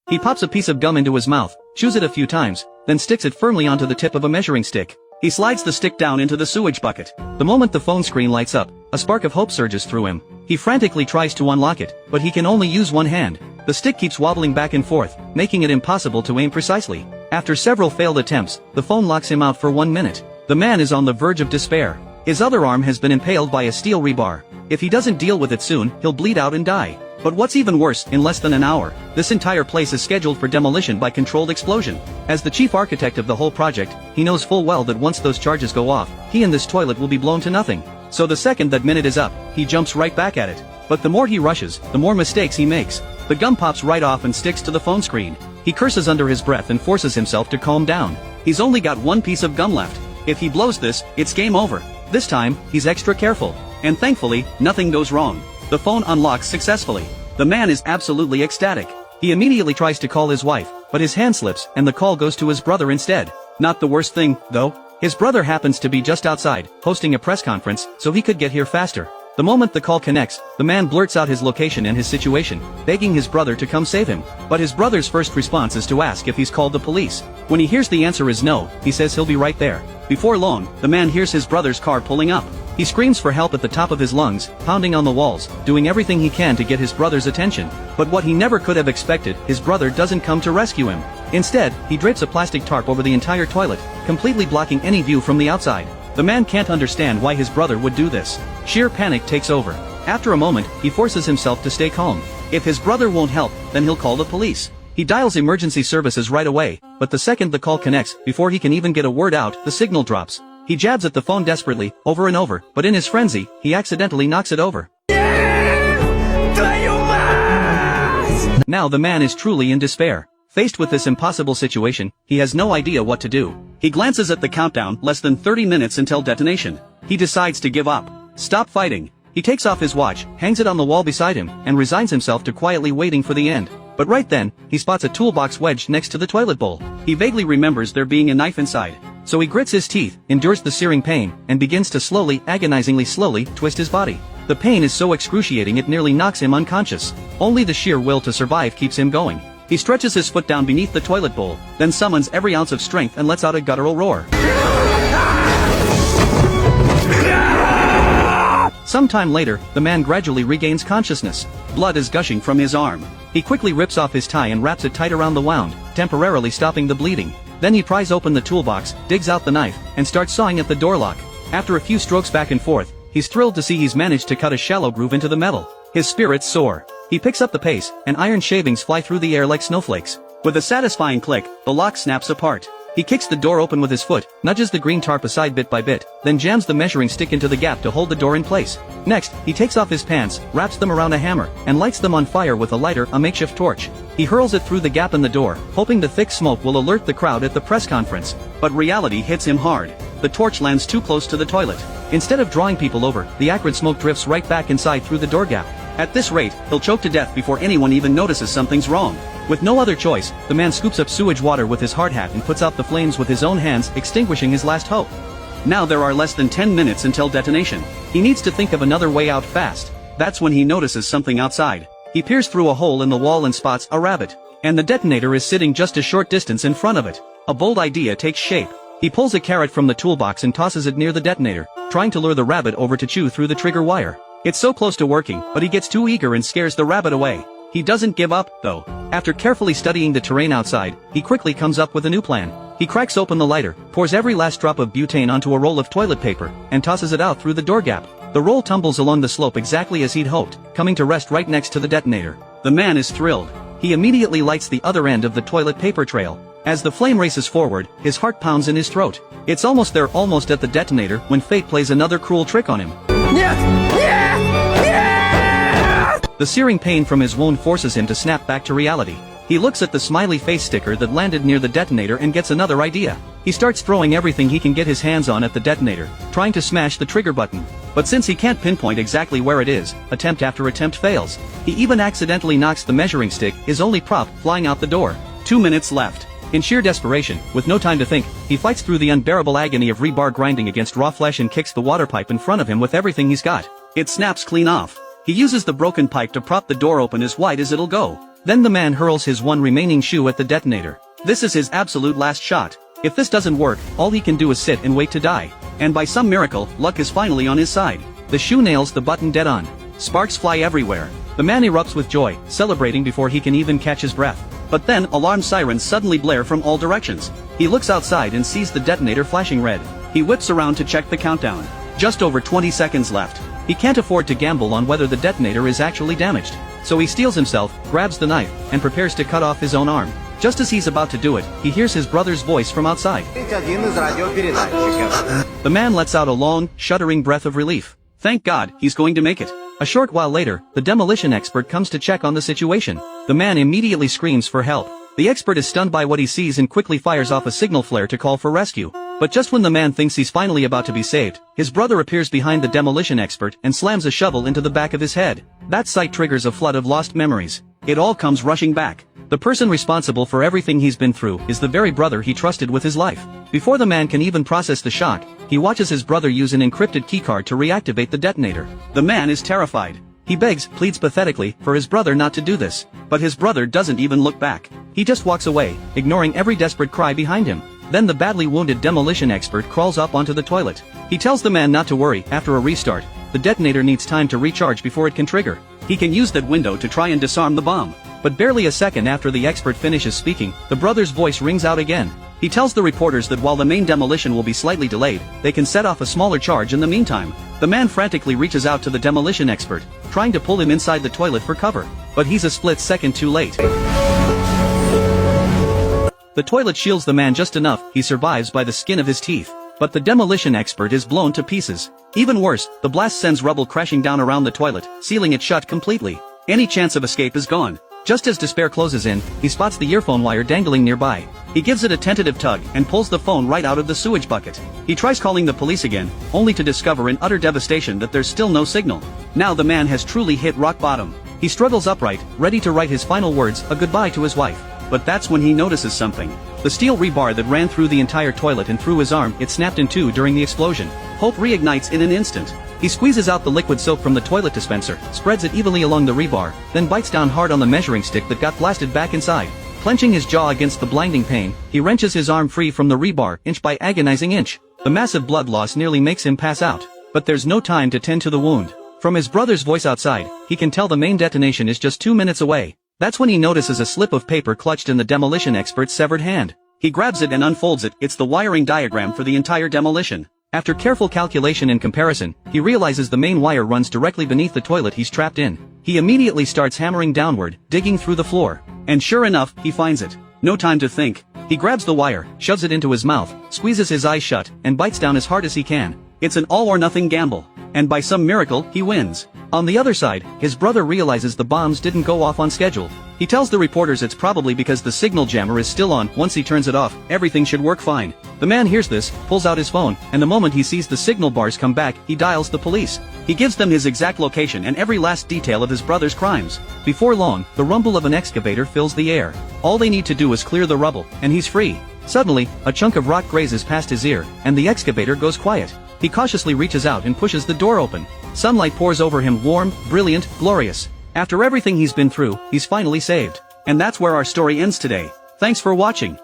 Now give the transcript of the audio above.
He pops a piece of gum into his mouth, chews it a few times, then sticks it firmly onto the tip of a measuring stick. He slides the stick down into the sewage bucket. The moment the phone screen lights up, a spark of hope surges through him. He frantically tries to unlock it, but he can only use one hand. The stick keeps wobbling back and forth, making it impossible to aim precisely. After several failed attempts, the phone locks him out for 1 minute. The man is on the verge of despair. His other arm has been impaled by a steel rebar. If he doesn't deal with it soon, he'll bleed out and die. But what's even worse, in less than an hour, this entire place is scheduled for demolition by controlled explosion. As the chief architect of the whole project, he knows full well that once those charges go off, he and this toilet will be blown to nothing. So the second that minute is up, he jumps right back at it. But the more he rushes, the more mistakes he makes. The gum pops right off and sticks to the phone screen. He curses under his breath and forces himself to calm down. He's only got one piece of gum left. If he blows this, it's game over. This time, he's extra careful. And thankfully, nothing goes wrong. The phone unlocks successfully. The man is absolutely ecstatic. He immediately tries to call his wife, but his hand slips and the call goes to his brother instead. Not the worst thing, though. His brother happens to be just outside, hosting a press conference, so he could get here faster. The moment the call connects, the man blurts out his location and his situation, begging his brother to come save him. But his brother's first response is to ask if he's called the police. When he hears the answer is no, he says he'll be right there. Before long, the man hears his brother's car pulling up. He screams for help at the top of his lungs, pounding on the walls, doing everything he can to get his brother's attention. But what he never could have expected, his brother doesn't come to rescue him. Instead, he drapes a plastic tarp over the entire toilet, completely blocking any view from the outside. The man can't understand why his brother would do this. Sheer panic takes over. After a moment, he forces himself to stay calm. If his brother won't help, then he'll call the police. He dials emergency services right away, but the second the call connects, before he can even get a word out, the signal drops. He jabs at the phone desperately, over and over, but in his frenzy, he accidentally knocks it over. Now the man is truly in despair. Faced with this impossible situation, he has no idea what to do. He glances at the countdown, less than 30 minutes until detonation. He decides to give up. Stop fighting. He takes off his watch, hangs it on the wall beside him, and resigns himself to quietly waiting for the end. But right then, he spots a toolbox wedged next to the toilet bowl. He vaguely remembers there being a knife inside. So he grits his teeth, endures the searing pain, and begins to slowly, agonizingly slowly, twist his body. The pain is so excruciating it nearly knocks him unconscious. Only the sheer will to survive keeps him going. He stretches his foot down beneath the toilet bowl, then summons every ounce of strength and lets out a guttural roar. Sometime later, the man gradually regains consciousness. Blood is gushing from his arm. He quickly rips off his tie and wraps it tight around the wound, temporarily stopping the bleeding. Then he pries open the toolbox, digs out the knife, and starts sawing at the door lock. After a few strokes back and forth, he's thrilled to see he's managed to cut a shallow groove into the metal. His spirits soar. He picks up the pace, and iron shavings fly through the air like snowflakes. With a satisfying click, the lock snaps apart. He kicks the door open with his foot, nudges the green tarp aside bit by bit, then jams the measuring stick into the gap to hold the door in place. Next, he takes off his pants, wraps them around a hammer, and lights them on fire with a lighter, a makeshift torch. He hurls it through the gap in the door, hoping the thick smoke will alert the crowd at the press conference. But reality hits him hard. The torch lands too close to the toilet. Instead of drawing people over, the acrid smoke drifts right back inside through the door gap. At this rate, he'll choke to death before anyone even notices something's wrong. With no other choice, the man scoops up sewage water with his hard hat and puts out the flames with his own hands, extinguishing his last hope. Now there are less than 10 minutes until detonation. He needs to think of another way out fast. That's when he notices something outside. He peers through a hole in the wall and spots a rabbit. And the detonator is sitting just a short distance in front of it. A bold idea takes shape. He pulls a carrot from the toolbox and tosses it near the detonator, trying to lure the rabbit over to chew through the trigger wire. It's so close to working, but he gets too eager and scares the rabbit away. He doesn't give up, though. After carefully studying the terrain outside, he quickly comes up with a new plan. He cracks open the lighter, pours every last drop of butane onto a roll of toilet paper, and tosses it out through the door gap. The roll tumbles along the slope exactly as he'd hoped, coming to rest right next to the detonator. The man is thrilled. He immediately lights the other end of the toilet paper trail. As the flame races forward, his heart pounds in his throat. It's almost there, almost at the detonator, when fate plays another cruel trick on him. The searing pain from his wound forces him to snap back to reality. He looks at the smiley face sticker that landed near the detonator and gets another idea. He starts throwing everything he can get his hands on at the detonator, trying to smash the trigger button. But since he can't pinpoint exactly where it is, attempt after attempt fails. He even accidentally knocks the measuring stick, his only prop, flying out the door. 2 minutes left. In sheer desperation, with no time to think, he fights through the unbearable agony of rebar grinding against raw flesh and kicks the water pipe in front of him with everything he's got. It snaps clean off. He uses the broken pipe to prop the door open as wide as it'll go. Then the man hurls his one remaining shoe at the detonator. This is his absolute last shot. If this doesn't work, all he can do is sit and wait to die. And by some miracle, luck is finally on his side. The shoe nails the button dead on. Sparks fly everywhere. The man erupts with joy, celebrating before he can even catch his breath. But then, alarm sirens suddenly blare from all directions. He looks outside and sees the detonator flashing red. He whips around to check the countdown. Just over 20 seconds left. He can't afford to gamble on whether the detonator is actually damaged. So he steels himself, grabs the knife, and prepares to cut off his own arm. Just as he's about to do it, he hears his brother's voice from outside. The man lets out a long, shuddering breath of relief. Thank God, he's going to make it. A short while later, the demolition expert comes to check on the situation. The man immediately screams for help. The expert is stunned by what he sees and quickly fires off a signal flare to call for rescue. But just when the man thinks he's finally about to be saved, his brother appears behind the demolition expert and slams a shovel into the back of his head. That sight triggers a flood of lost memories. It all comes rushing back. The person responsible for everything he's been through is the very brother he trusted with his life. Before the man can even process the shock, he watches his brother use an encrypted keycard to reactivate the detonator. The man is terrified. He pleads pathetically, for his brother not to do this. But his brother doesn't even look back. He just walks away, ignoring every desperate cry behind him. Then the badly wounded demolition expert crawls up onto the toilet. He tells the man not to worry. After a restart, the detonator needs time to recharge before it can trigger. He can use that window to try and disarm the bomb. But barely a second after the expert finishes speaking, the brother's voice rings out again. He tells the reporters that while the main demolition will be slightly delayed, they can set off a smaller charge in the meantime. The man frantically reaches out to the demolition expert, trying to pull him inside the toilet for cover. But he's a split second too late. The toilet shields the man just enough, he survives by the skin of his teeth. But the demolition expert is blown to pieces. Even worse, the blast sends rubble crashing down around the toilet, sealing it shut completely. Any chance of escape is gone. Just as despair closes in, he spots the earphone wire dangling nearby. He gives it a tentative tug and pulls the phone right out of the sewage bucket. He tries calling the police again, only to discover in utter devastation that there's still no signal. Now the man has truly hit rock bottom. He struggles upright, ready to write his final words, a goodbye to his wife. But that's when he notices something. The steel rebar that ran through the entire toilet and through his arm, it snapped in two during the explosion. Hope reignites in an instant. He squeezes out the liquid soap from the toilet dispenser, spreads it evenly along the rebar, then bites down hard on the measuring stick that got blasted back inside. Clenching his jaw against the blinding pain, he wrenches his arm free from the rebar, inch by agonizing inch. The massive blood loss nearly makes him pass out. But there's no time to tend to the wound. From his brother's voice outside, he can tell the main detonation is just 2 minutes away. That's when he notices a slip of paper clutched in the demolition expert's severed hand. He grabs it and unfolds it. It's the wiring diagram for the entire demolition. After careful calculation and comparison, he realizes the main wire runs directly beneath the toilet he's trapped in. He immediately starts hammering downward, digging through the floor. And sure enough, he finds it. No time to think. He grabs the wire, shoves it into his mouth, squeezes his eyes shut, and bites down as hard as he can. It's an all-or-nothing gamble. And by some miracle, he wins. On the other side, his brother realizes the bombs didn't go off on schedule. He tells the reporters it's probably because the signal jammer is still on. Once he turns it off, everything should work fine. The man hears this, pulls out his phone, and the moment he sees the signal bars come back, he dials the police. He gives them his exact location and every last detail of his brother's crimes. Before long, the rumble of an excavator fills the air. All they need to do is clear the rubble, and he's free. Suddenly, a chunk of rock grazes past his ear, and the excavator goes quiet. He cautiously reaches out and pushes the door open. Sunlight pours over him, warm, brilliant, glorious. After everything he's been through, he's finally saved. And that's where our story ends today. Thanks for watching.